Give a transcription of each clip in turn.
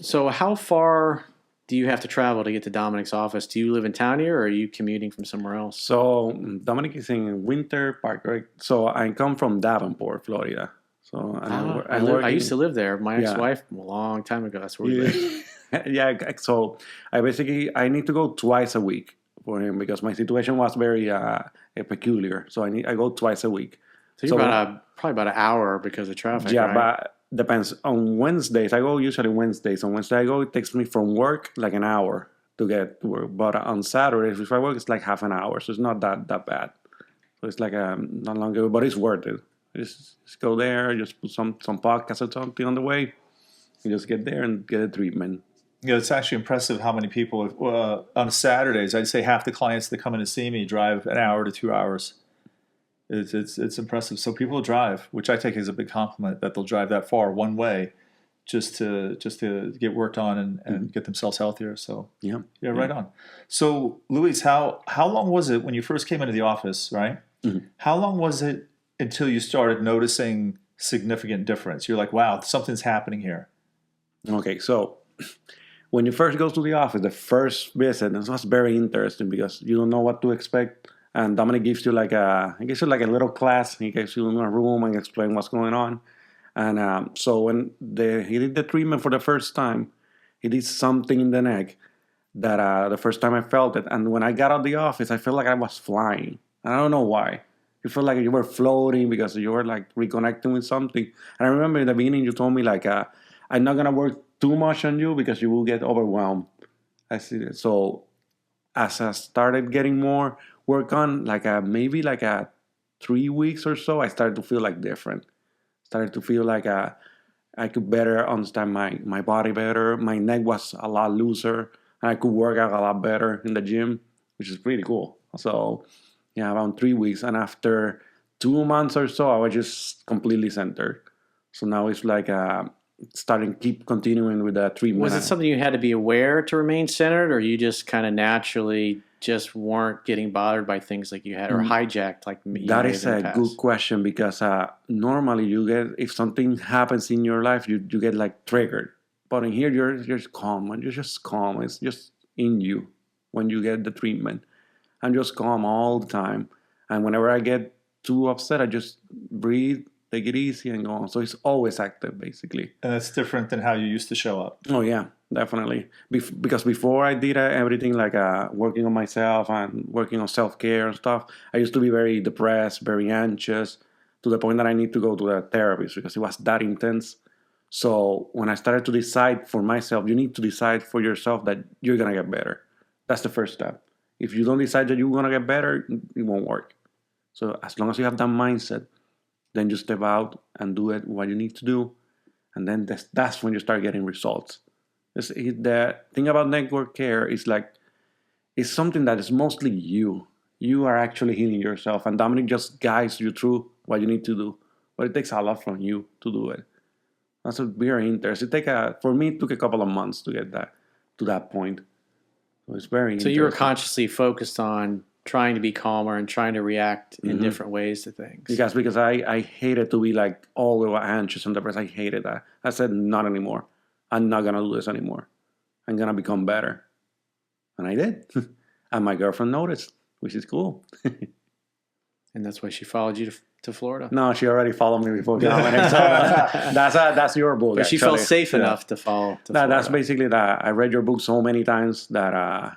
So how far do you have to travel to get to Dominick's office? Do you live in town here, or are you commuting from somewhere else? So Dominic is in Winter Park, right? So I come from Davenport, Florida. So I used to live there. My yeah. ex-wife, a long time ago. That's where we lived. Yeah. So I need to go twice a week for him because my situation was very peculiar. So I go twice a week. So you're probably about an hour because of traffic, Yeah, right? but depends on Wednesdays. I go usually Wednesdays. On Wednesday I go. It takes me from work like an hour to get to work. But on Saturdays, if I work, it's like half an hour. So it's not that bad. So it's like not longer, but it's worth it. Just go there, just put some podcast or something on the way. You just get there and get a treatment. Yeah, it's actually impressive how many people on Saturdays. I'd say half the clients that come in to see me drive an hour to 2 hours. It's impressive. So people drive, which I take as a big compliment that they'll drive that far one way, just to get worked on and get themselves healthier. So yeah, right on. So Luis, how long was it when you first came into the office? Right? Mm-hmm. How long was it until you started noticing significant difference? You're like, wow, something's happening here. Okay, so when you first go to the office, the first visit, this was very interesting because you don't know what to expect. And Dominic gives you like a little class. He gives you in a room and explain what's going on. And so when he did the treatment for the first time, he did something in the neck that the first time I felt it. And when I got out of the office, I felt like I was flying. I don't know why. You felt like you were floating because you were like reconnecting with something. And I remember in the beginning you told me like, I'm not gonna work too much on you because you will get overwhelmed. I see. So as I started getting more work on, maybe 3 weeks or so, I started to feel like different. Started to feel like I could better understand my body better. My neck was a lot looser, and I could work out a lot better in the gym, which is pretty cool. So yeah, around 3 weeks, and after 2 months or so, I was just completely centered. So now it's like keep continuing with the treatment. Was it something you had to be aware to remain centered, or you just kind of naturally just weren't getting bothered by things like you had, or hijacked like you That is a good question because normally you get, if something happens in your life, you get like triggered. But in here, you're just calm, and you're just calm. It's just in you when you get the treatment. I'm just calm all the time. And whenever I get too upset, I just breathe, take it easy, and go on. So it's always active, basically. And that's different than how you used to show up. Oh, yeah, definitely. Because before I did everything like working on myself and working on self-care and stuff, I used to be very depressed, very anxious, to the point that I need to go to the therapist because it was that intense. So when I started to decide for myself, you need to decide for yourself that you're going to get better. That's the first step. If you don't decide that you're going to get better, it won't work. So as long as you have that mindset, then you step out and do what you need to do. And then that's when you start getting results. The thing about network care is like, it's something that is mostly you. You are actually healing yourself. And Dominic just guides you through what you need to do. But it takes a lot from you to do it. That's a very interesting. For me, it took a couple of months to get to that point. So it's very interesting. So you were consciously focused on trying to be calmer and trying to react in different ways to things. Because I hated to be like all the way anxious and depressed. I hated that. I said, not anymore. I'm not going to do this anymore. I'm going to become better. And I did. And my girlfriend noticed, which is cool. And that's why she followed you to Florida. No, she already followed me before Dominic. So that's your book. But she felt safe enough to follow. That's basically that. I read your book so many times that I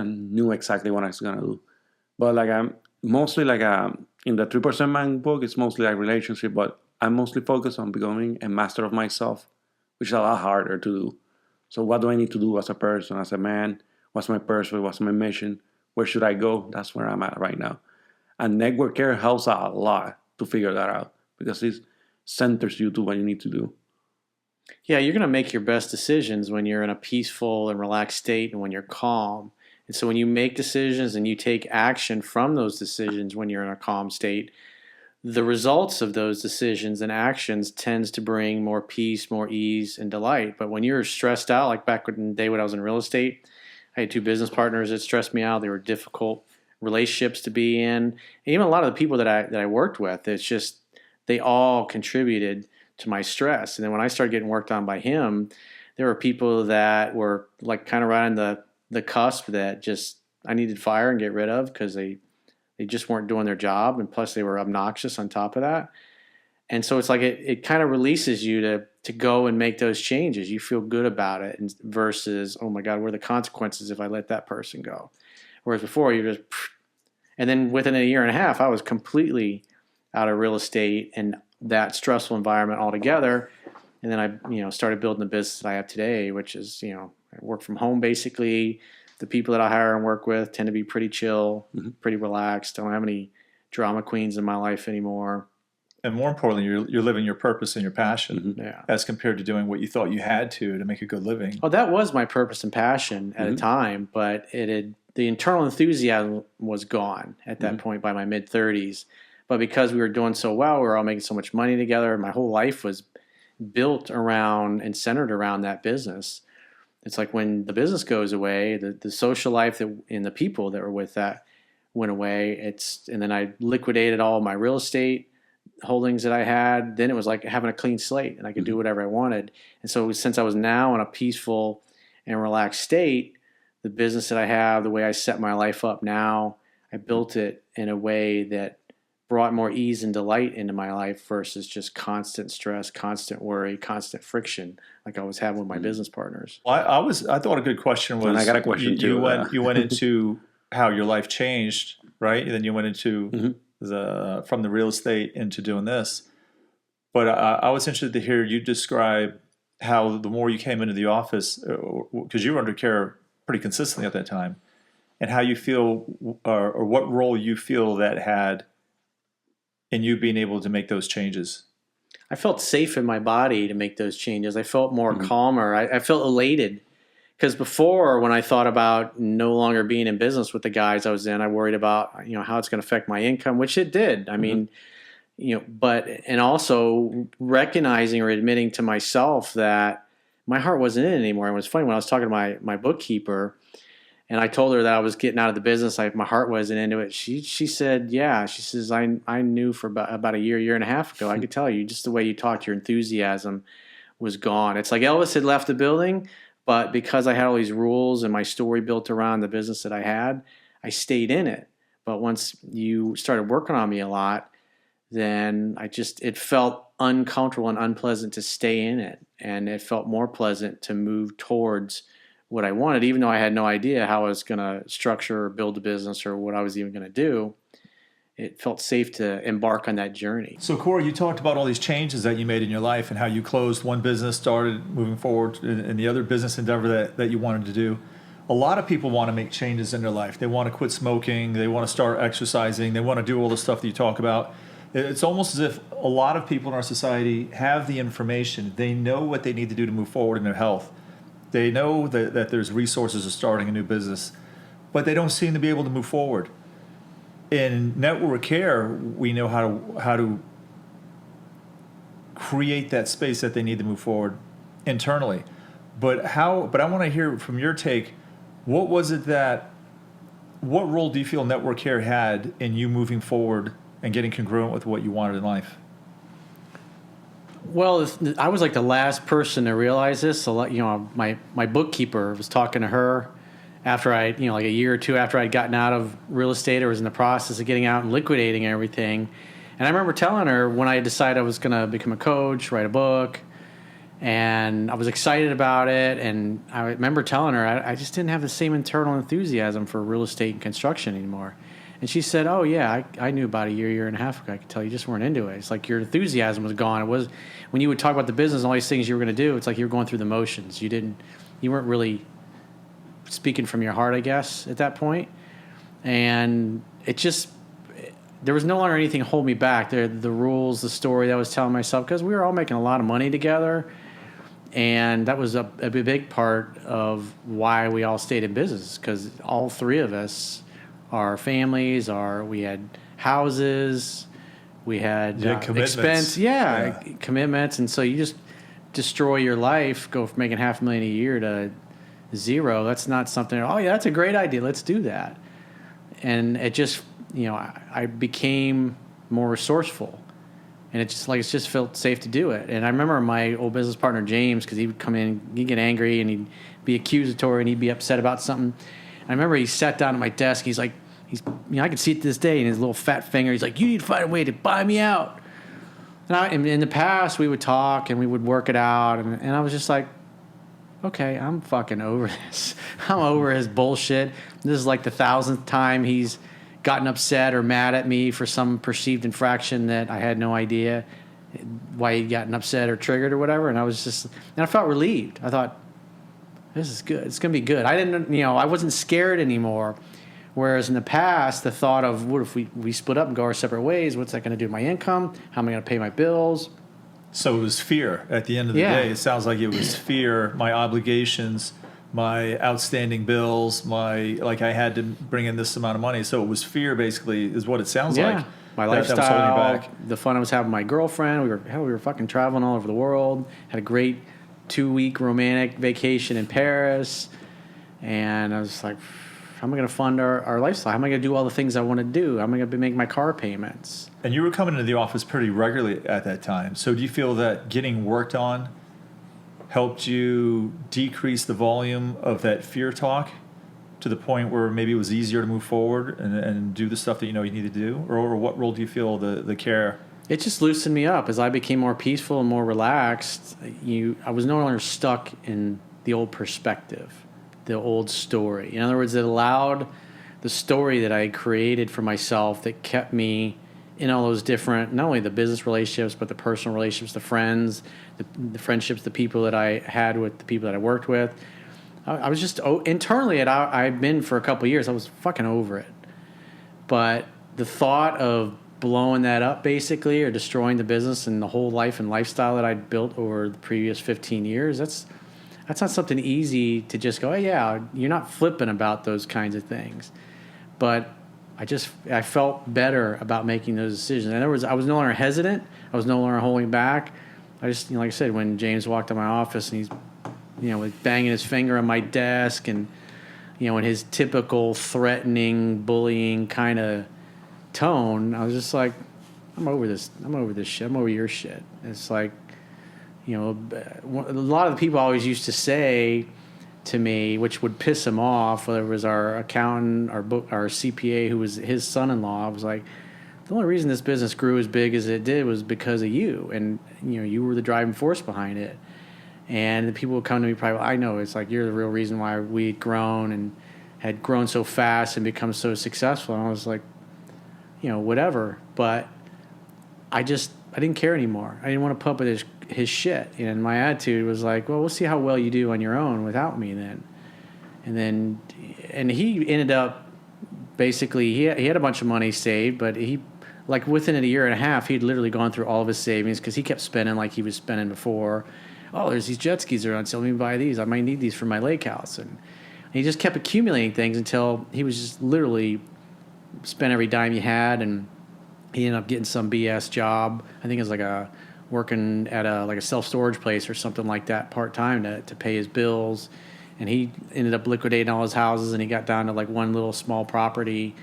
knew exactly what I was gonna do. But I'm mostly in the 3% Man book, it's mostly like relationship. But I'm mostly focused on becoming a master of myself, which is a lot harder to do. So what do I need to do as a person, as a man? What's my purpose? What's my mission? Where should I go? That's where I'm at right now. And network care helps a lot to figure that out because it centers you to what you need to do. Yeah, you're going to make your best decisions when you're in a peaceful and relaxed state and when you're calm. And so when you make decisions and you take action from those decisions when you're in a calm state, the results of those decisions and actions tends to bring more peace, more ease, and delight. But when you're stressed out, like back in the day when I was in real estate, I had 2 business partners that stressed me out. They were difficult relationships to be in. And even a lot of the people that I worked with, it's just they all contributed to my stress. And then when I started getting worked on by him, there were people that were like kind of right on the cusp that just I needed to fire and get rid of because they just weren't doing their job, and plus they were obnoxious on top of that. And so it's like it kind of releases you to go and make those changes. You feel good about it, and versus, oh my God, what are the consequences if I let that person go? Whereas before you're just, and then within a year and a half, I was completely out of real estate and that stressful environment altogether. And then I, started building the business that I have today, which is, I work from home basically. The people that I hire and work with tend to be pretty chill, pretty relaxed. I don't have any drama queens in my life anymore. And more importantly, you're living your purpose and your passion, as compared to doing what you thought you had to make a good living. Oh, that was my purpose and passion at a time, but the internal enthusiasm was gone at that point by my mid-30s. But because we were doing so well, we were all making so much money together, my whole life was built around and centered around that business. It's like when the business goes away, the social life and the people that were with that went away. And then I liquidated all my real estate holdings that I had. Then it was like having a clean slate, and I could do whatever I wanted. And so since I was now in a peaceful and relaxed state, the business that I have, the way I set my life up now, I built it in a way that brought more ease and delight into my life versus just constant stress, constant worry, constant friction like I was having with my business partners. Well, I thought a good question was, and I got a question too. You went into how your life changed, right? And then you went into from the real estate into doing this. But I was interested to hear you describe how the more you came into the office, because you were under care pretty consistently at that time, and how you feel, or what role you feel that had in you being able to make those changes. I felt safe in my body to make those changes. I felt more calmer. I felt elated. Because before, when I thought about no longer being in business with the guys I was in, I worried about how it's going to affect my income, which it did. I mean, and also recognizing or admitting to myself that my heart wasn't in it anymore. And it was funny when I was talking to my bookkeeper, and I told her that I was getting out of the business. My heart wasn't into it. She said, yeah. She says, I knew for about a year and a half ago. I could tell you just the way you talked, your enthusiasm was gone. It's like Elvis had left the building, but because I had all these rules and my story built around the business that I had, I stayed in it. But once you started working on me a lot, then it felt uncomfortable and unpleasant to stay in it. And it felt more pleasant to move towards what I wanted, even though I had no idea how I was going to structure or build a business or what I was even going to do. It felt safe to embark on that journey. So, Corey, you talked about all these changes that you made in your life and how you closed one business, started moving forward in the other business endeavor that you wanted to do. A lot of people want to make changes in their life. They want to quit smoking. They want to start exercising. They want to do all the stuff that you talk about. It's almost as if a lot of people in our society have the information. They know what they need to do to move forward in their health. They know that there's resources of starting a new business, but they don't seem to be able to move forward. In network care, we know how to create that space that they need to move forward internally. But I want to hear from your take. What role do you feel network care had in you moving forward and getting congruent with what you wanted in life? Well, I was like the last person to realize this. So, my bookkeeper was talking to her after I, like a year or two after I'd gotten out of real estate or was in the process of getting out and liquidating everything. And I remember telling her when I decided I was going to become a coach, write a book, and I was excited about it. And I remember telling her I just didn't have the same internal enthusiasm for real estate and construction anymore. And she said, oh, yeah, I knew about a year and a half ago. I could tell you just weren't into it. It's like your enthusiasm was gone. It was when you would talk about the business and all these things you were going to do, it's like you were going through the motions. You weren't really speaking from your heart, I guess, at that point. And there was no longer anything to hold me back. The rules, the story that I was telling myself, because we were all making a lot of money together. And that was a big part of why we all stayed in business, because all three of us, our families, we had houses, we had commitments. Commitments, and so you just destroy your life, go from making $500,000 a year to zero. That's not something. Oh yeah, that's a great idea. Let's do that. And it just, I became more resourceful, And it's just felt safe to do it. And I remember my old business partner, James, because he would come in, he'd get angry and he'd be accusatory and he'd be upset about something. I remember he sat down at my desk. He's like, I can see it to this day in his little fat finger. He's like, you need to find a way to buy me out. And in the past, we would talk and we would work it out. And I was just like, okay, I'm fucking over this. I'm over his bullshit. This is like the 1,000th time he's gotten upset or mad at me for some perceived infraction that I had no idea why he'd gotten upset or triggered or whatever. And I felt relieved. I thought, this is good. It's going to be good. I wasn't scared anymore. Whereas in the past, the thought of, what if we split up and go our separate ways? What's that going to do to my income? How am I going to pay my bills? So it was fear at the end of the day. It sounds like it was fear, my obligations, my outstanding bills, I had to bring in this amount of money. So it was fear, basically, is what it sounds like. My that was lifestyle, holding you back. the fun I was having with my girlfriend. We were fucking traveling all over the world. Had a great 2-week romantic vacation in Paris. And I was like, how am I going to fund our lifestyle? How am I going to do all the things I want to do? How am I going to make my car payments? And you were coming into the office pretty regularly at that time. So do you feel that getting worked on helped you decrease the volume of that fear talk to the point where maybe it was easier to move forward and do the stuff that you need to do? Or what role do you feel the care? It just loosened me up. As I became more peaceful and more relaxed, I was no longer stuck in the old perspective, the old story. In other words, it allowed the story that I had created for myself that kept me in all those different, not only the business relationships, but the personal relationships, the friends, the friendships, the people that I had with the people that I worked with. I was just, internally, I'd been for a couple of years, I was fucking over it. But the thought of blowing that up, basically, or destroying the business and the whole life and lifestyle that I'd built over the previous 15 years, that's not something easy to just go, oh, yeah, you're not flippant about those kinds of things. But I felt better about making those decisions. In other words, I was no longer hesitant. I was no longer holding back. I just, like I said, when James walked in my office and he's, banging his finger on my desk and, in his typical threatening, bullying kind of tone, I was just like, I'm over this shit. I'm over your shit. It's like, a lot of the people always used to say to me, which would piss him off, whether it was our accountant, our CPA, who was his son-in-law, I was like, the only reason this business grew as big as it did was because of you. And, you were the driving force behind it. And the people would come to me probably, I know, it's like, you're the real reason why we'd grown and had grown so fast and become so successful. And I was like, whatever. But I didn't care anymore. I didn't want to put up with his shit. And my attitude was like, well, we'll see how well you do on your own without me then. And he ended up, basically, he had a bunch of money saved, but he, like within a year and a half, he'd literally gone through all of his savings because he kept spending like he was spending before. Oh, there's these jet skis that are on sale. Let me buy these. I might need these for my lake house. And he just kept accumulating things until he was just literally spent every dime he had, and he ended up getting some BS job. I think it was like working at a self-storage place or something like that part-time to pay his bills. And he ended up liquidating all his houses, and he got down to like one little small property.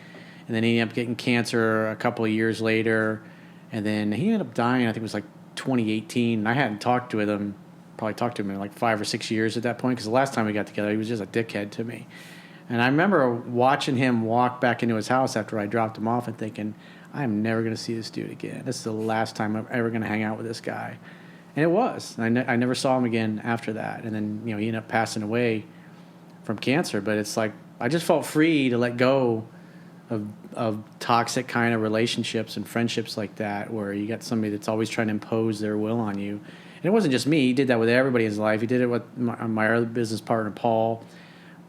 And then he ended up getting cancer a couple of years later. And then he ended up dying, I think it was like 2018. And I hadn't talked to him in like 5 or 6 years at that point, because the last time we got together, he was just a dickhead to me. And I remember watching him walk back into his house after I dropped him off and thinking, I'm never going to see this dude again. This is the last time I'm ever going to hang out with this guy. And it was. I never saw him again after that. And then, he ended up passing away from cancer. But it's like, I just felt free to let go of toxic kind of relationships and friendships like that, where you got somebody that's always trying to impose their will on you. And it wasn't just me. He did that with everybody in his life. He did it with my other business partner, Paul.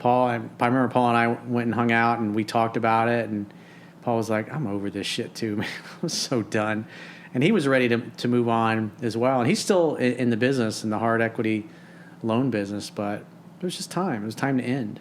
I remember Paul and I went and hung out, and we talked about it, and Paul was like, I'm over this shit too, man. I'm so done. And he was ready to move on as well. And he's still in the business, in the hard equity loan business, but it was just time. It was time to end.